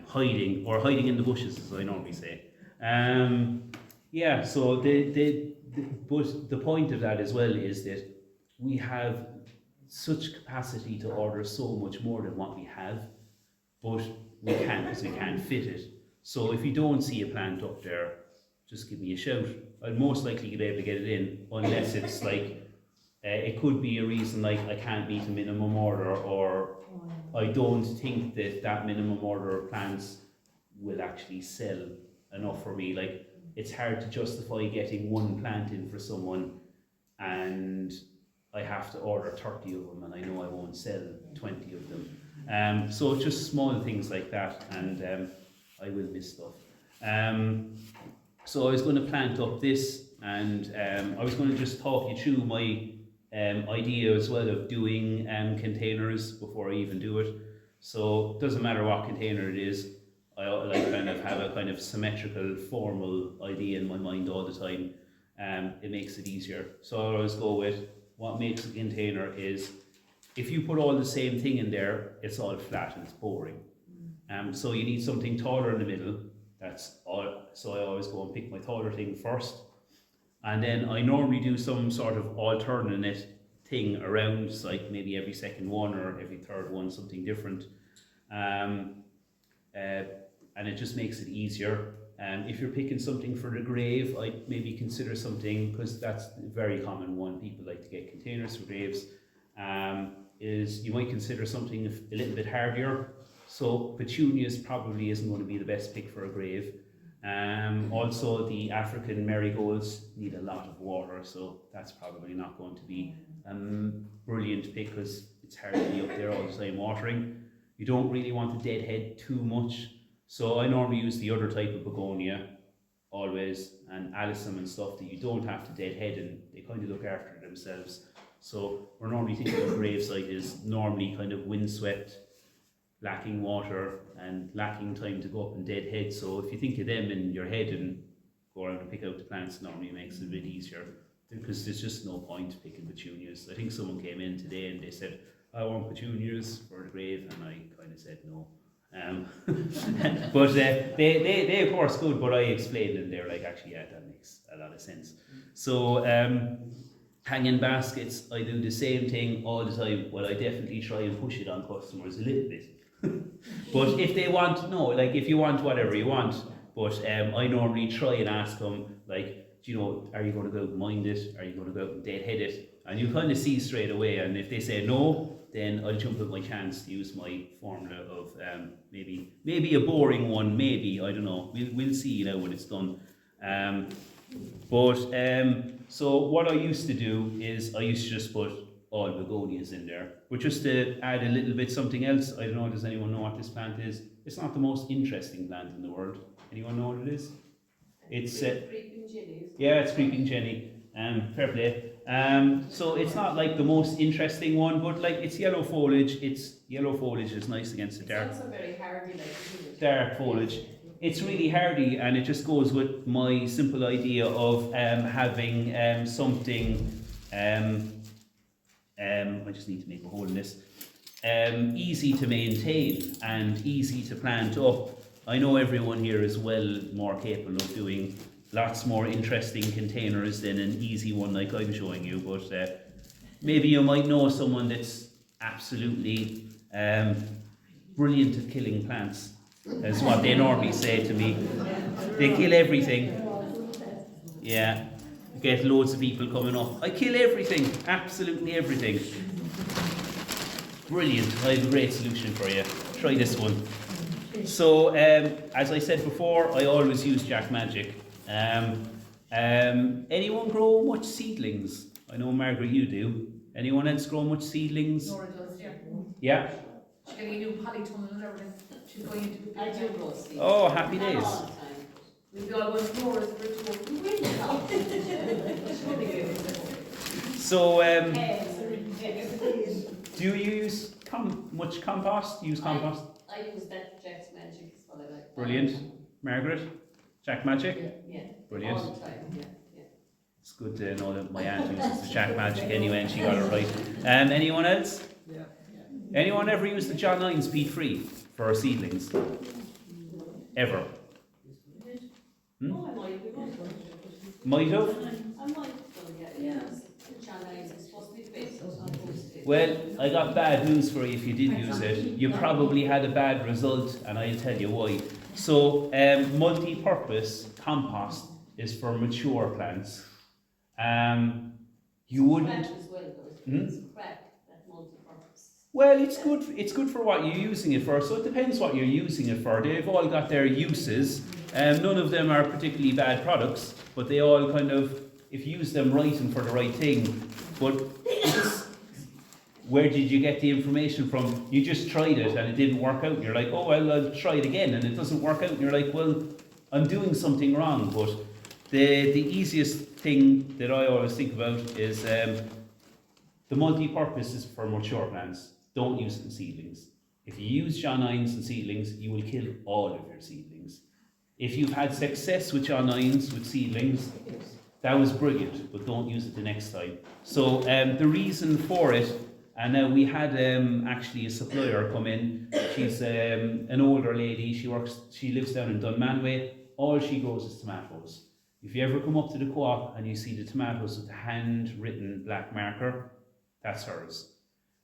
hiding in the bushes, as I normally say. Yeah, so but the point of that as well is that we have such capacity to order so much more than what we have, but we can't because we can't fit it. So if you don't see a plant up there, just give me a shout. I'll most likely be able to get it in, unless it's like, it could be a reason like I can't meet a minimum order, or I don't think that minimum order of plants will actually sell enough for me. Like, it's hard to justify getting 1 plant in for someone and I have to order 30 of them and I know I won't sell 20 of them. So it's just small things like that, and I will miss stuff. So I was going to plant up this, and I was going to just talk you through my idea as well of doing containers before I even do it. So it doesn't matter what container it is, I like kind of have a kind of symmetrical, formal idea in my mind all the time. It makes it easier. So I always go with what makes a container is if you put all the same thing in there, it's all flat and it's boring. So you need something taller in the middle. That's all. So I always go and pick my taller thing first, and then I normally do some sort of alternate thing around, like maybe every second one or every third one, something different. And it just makes it easier. If you're picking something for the grave, I'd maybe consider something, because that's a very common one, people like to get containers for graves, is you might consider something a little bit hardier. So petunias probably isn't going to be the best pick for a grave. Also the African marigolds need a lot of water, so that's probably not going to be brilliant pick, because it's hard to be up there all the time watering. You don't really want to deadhead too much. So I normally use the other type of begonia, always, and alyssum and stuff that you don't have to deadhead, and they kind of look after themselves. So we're normally thinking of gravesite is normally kind of windswept, lacking water and lacking time to go up and deadhead. So if you think of them in your head and go around and pick out the plants, normally it makes it a bit easier, because there's just no point picking petunias. I think someone came in today and they said, I want petunias for the grave, and I kind of said no. But they of course good, but I explained and they're like, actually yeah, that makes a lot of sense. So hanging baskets, I do the same thing all the time. Well, I definitely try and push it on customers a little bit. But if they want, no, like if you want whatever you want, but I normally try and ask them, like, do you know, are you going to go out and mind it? Are you going to go out and deadhead it? And you kind of see straight away, and if they say no, then I'll jump at my chance to use my formula of maybe a boring one, maybe, I don't know, we'll see now when it's done. So what I used to do is I used to just put all begonias in there, but just to add a little bit something else. I don't know, does anyone know what this plant is? It's not the most interesting plant in the world. Anyone know what it is? It's Creeping Jenny. yeah, it's Creeping Jenny. Fair play. So it's not like the most interesting one, but like it's yellow foliage. Yellow foliage is nice against the dark. It's also very hardy, like, isn't it? Dark foliage. It's really hardy, and it just goes with my simple idea of having something. I just need to make a hole in this. Easy to maintain and easy to plant up. I know everyone here is well more capable of doing lots more interesting containers than an easy one like I'm showing you, but maybe you might know someone that's absolutely brilliant at killing plants. That's what they normally say to me. They kill everything. Yeah, you get loads of people coming up. I kill everything, absolutely everything. Brilliant, I have a great solution for you. Try this one. So, as I said before, I always use Jack Magic. Anyone grow much seedlings? I know, Margaret, you do. Anyone else grow much seedlings? Nora does, yeah. Yeah. She's getting a new polytunnel and everything. She's going into the I do grow seeds. Oh, happy Not days. all the time. We'll be all going to Flores for it to go. You will now. So, do you use much compost? Use compost? I use that Jack's Magic is what I like. Brilliant. Margaret? Jack Magic? Yeah. Brilliant. All the time, yeah. It's good to know that my aunt uses the Jack Magic anyway and she got it right. Anyone else? Yeah. Anyone ever use the John Lyons peat free for our seedlings? Ever? Oh, I might be going Might have? I might go, yeah. John Lyons is supposed to be the best, so it's not supposed to be. Well, I got bad news for you if you did use it. You probably had a bad result and I'll tell you why. So, multi-purpose compost is for mature plants. You wouldn't... Crack as well, though. Hmm? It's crack, that multi-purpose. Well, it's good. It's good for what you're using it for. So it depends what you're using it for. They've all got their uses. None of them are particularly bad products, but they all kind of, if you use them right and for the right thing. But it's, where did you get the information from? You just tried it and it didn't work out. You're like, oh well, I'll try it again, and it doesn't work out. And you're like, well, I'm doing something wrong. But the easiest thing that I always think about is the multi-purpose is for mature plants. Don't use it in seedlings. If you use John Lyons in seedlings, you will kill all of your seedlings. If you've had success with John Lyons with seedlings, that was brilliant, but don't use it the next time. So the reason for it, and now we had actually a supplier come in. She's an older lady. She lives down in Dunmanway. All she grows is tomatoes. If you ever come up to the co-op and you see the tomatoes with the handwritten black marker, that's hers.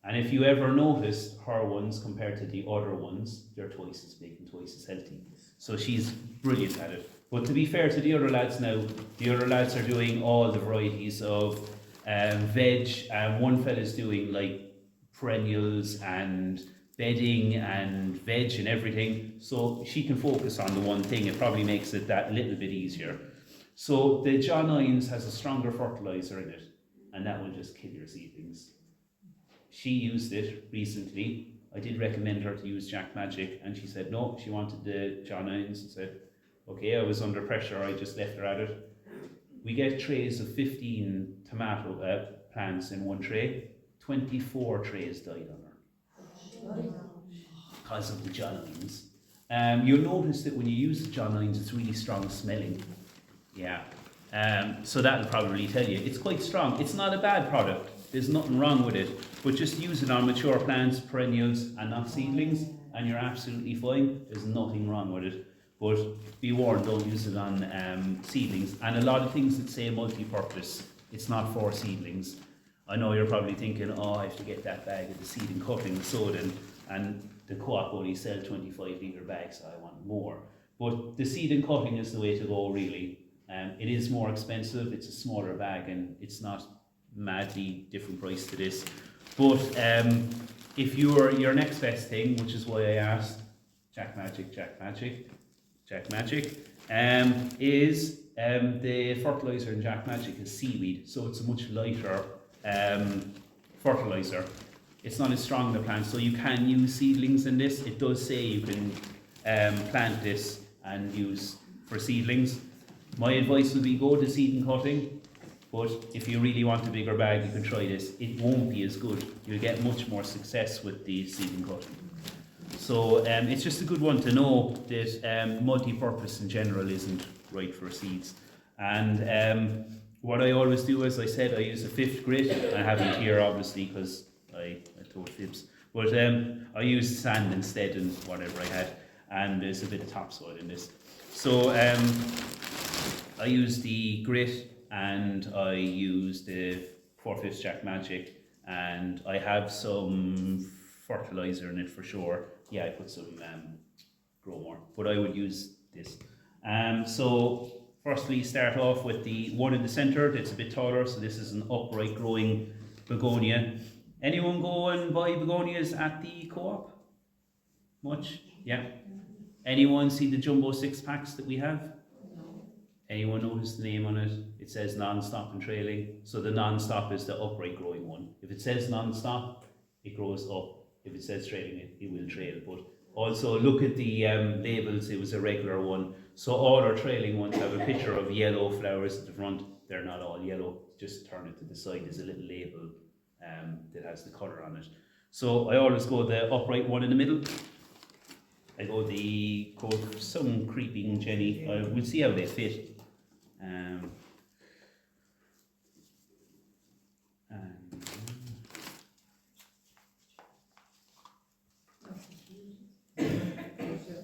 And if you ever noticed her ones compared to the other ones, they're twice as big and twice as healthy. So she's brilliant at it. But to be fair to the other lads now, the other lads are doing all the varieties of veg, and one fella's doing like perennials and bedding and veg and everything. So she can focus on the one thing. It probably makes it that little bit easier. So the John Lyons has a stronger fertilizer in it, and that will just kill your seedlings. She used it recently. I did recommend her to use Jack Magic, and she said no, she wanted the John Lyons. I said, okay, I was under pressure, I just left her at it. We get trays of 15 tomato plants in one tray. 24 trays died on her because of the John Lyons. You'll notice that when you use the John Lyons, it's really strong smelling. Yeah. So that'll probably tell you. It's quite strong. It's not a bad product. There's nothing wrong with it. But just use it on mature plants, perennials, and not seedlings, and you're absolutely fine. There's nothing wrong with it. But be warned, don't use it on seedlings. And a lot of things that say multi-purpose, it's not for seedlings. I know you're probably thinking, oh, I have to get that bag of the seed and cutting sowed in, and the co-op only sell 25-litre bags, so I want more. But the seed and cutting is the way to go, really. It is more expensive, it's a smaller bag, and it's not madly different price to this. But if your next best thing, which is why I asked Jack Magic, is the fertilizer in Jack Magic is seaweed, so it's a much lighter fertilizer. It's not as strong in the plant, so you can use seedlings in this. It does say you can plant this and use for seedlings. My advice would be go to seed and cutting, but if you really want a bigger bag, you can try this. It won't be as good. You'll get much more success with the seed and cutting. So it's just a good one to know that multi-purpose in general isn't right for seeds. And what I always do, as I said, I use a 5th grit. I have it here obviously because I told fibs. But I used sand instead and whatever I had. And there's a bit of topsoil in this. So I use the grit and I use the 4/5 Jack Magic, and I have some fertilizer in it for sure. Yeah, I put some Grow More, but I would use this. So firstly, start off with the one in the centre that's a bit taller. So this is an upright growing begonia. Anyone go and buy begonias at the co-op? Much? Yeah. Anyone see the jumbo 6-packs that we have? Anyone notice the name on it? It says non-stop and trailing. So the non-stop is the upright growing one. If it says non-stop, it grows up. If it says trailing, it will trail. But also look at the labels, it was a regular one. So all our trailing ones have a picture of yellow flowers at the front. They're not all yellow, just turn it to the side. There's a little label that has the colour on it. So I always go the upright one in the middle. I go for some creeping Jenny. We'll see how they fit.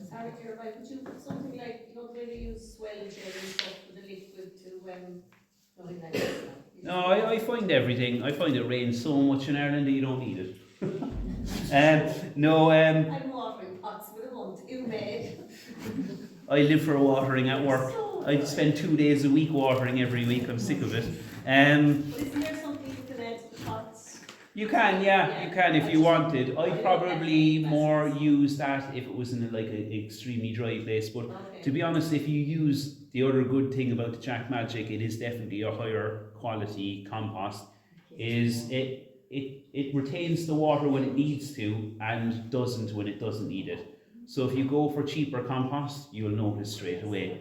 Sorry, Jeremiah, would you put something like, you know, the way they use swell gel and stuff with the liquid to, something like that? No, I find everything. I find it rains so much in Ireland that you don't need it. I'm watering pots with a month in May. I live for watering at work. I spend 2 days a week watering every week. I'm sick of it. But isn't there something you can add to the pots? You can, yeah, you can if you wanted. I'd probably more use that if it was in like an extremely dry place. But Okay. to be honest, if you use the other good thing about the Jack Magic, it is definitely a higher quality compost. Is it retains the water when it needs to and doesn't when it doesn't need it. So if you go for cheaper compost, you'll notice straight away.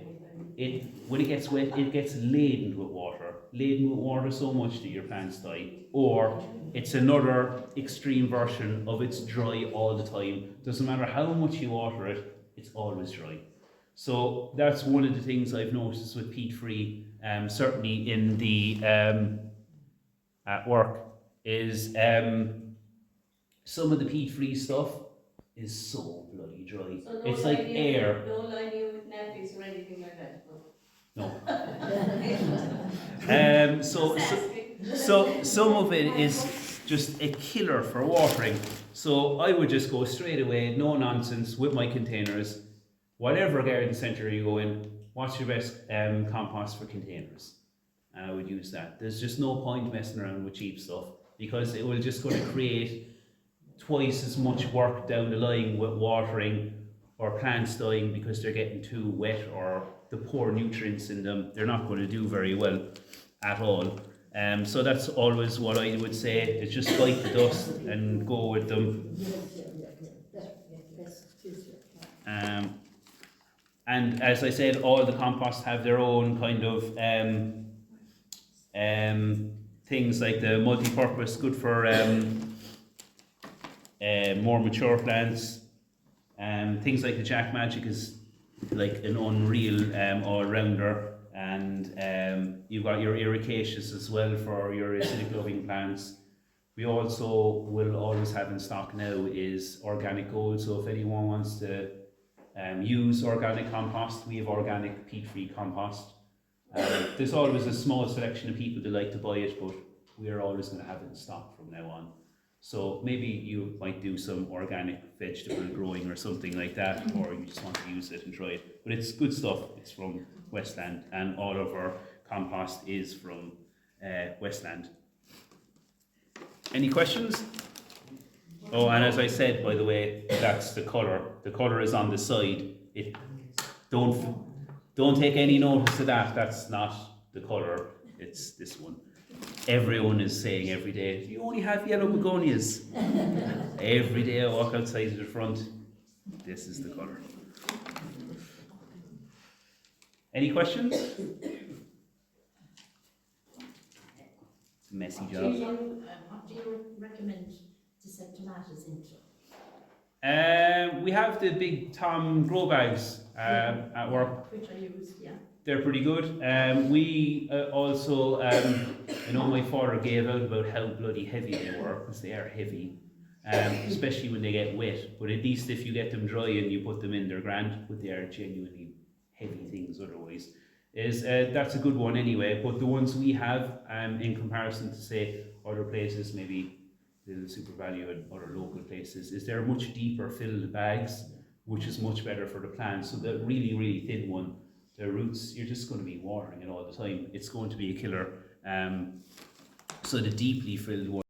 When it gets wet, it gets laden with water so much that your plants die. Or it's another extreme version of it's dry all the time. Doesn't matter how much you water it, it's always dry. So that's one of the things I've noticed with peat-free, certainly in the at work, is some of the peat-free stuff is so bloody dry. So no It's like lining air. No lining with nappies or anything like that? No. No. So some of it is just a killer for watering. So I would just go straight away, no nonsense, with my containers. Whatever garden centre you go in, what's your best compost for containers? And I would use that. There's just no point messing around with cheap stuff because it will just going to create twice as much work down the line with watering or plants dying because they're getting too wet or the poor nutrients in them. They're not going to do very well at all. So that's always what I would say, is just bite the dust and go with them. And as I said, all the composts have their own kind of things, like the multi-purpose, good for more mature plants. Things like the Jack Magic is like an unreal all-rounder, and you've got your ericaceous as well for your acidic loving plants. We also will always have in stock now is organic gold, so if anyone wants to use organic compost, we have organic peat-free compost. There's always a small selection of people that like to buy it, but we're always going to have it in stock from now on. So maybe you might do some organic vegetable growing or something like that, or you just want to use it and try it. But it's good stuff. It's from Westland, and all of our compost is from Westland. Any questions? Oh, and as I said, by the way, that's the colour. The colour is on the side. Don't take any notice of that. That's not the colour. It's this one. Everyone is saying every day, you only have yellow begonias. Every day I walk outside to the front. This is the colour. Any questions? It's a messy job. What do you recommend to set tomatoes into? We have the big Tom grow bags at work. Which I use, yeah. They're pretty good. We also, I know my father gave out about how bloody heavy they were, because they are heavy, especially when they get wet. But at least if you get them dry and you put them in, they're grand, but they are genuinely heavy things otherwise. That's a good one anyway, but the ones we have, in comparison to say other places, maybe Little Super Value and other local places, is they're much deeper filled bags, which is much better for the plants. So the really, really thin one, the roots, you're just going to be watering it all the time. It's going to be a killer. So the deeply filled one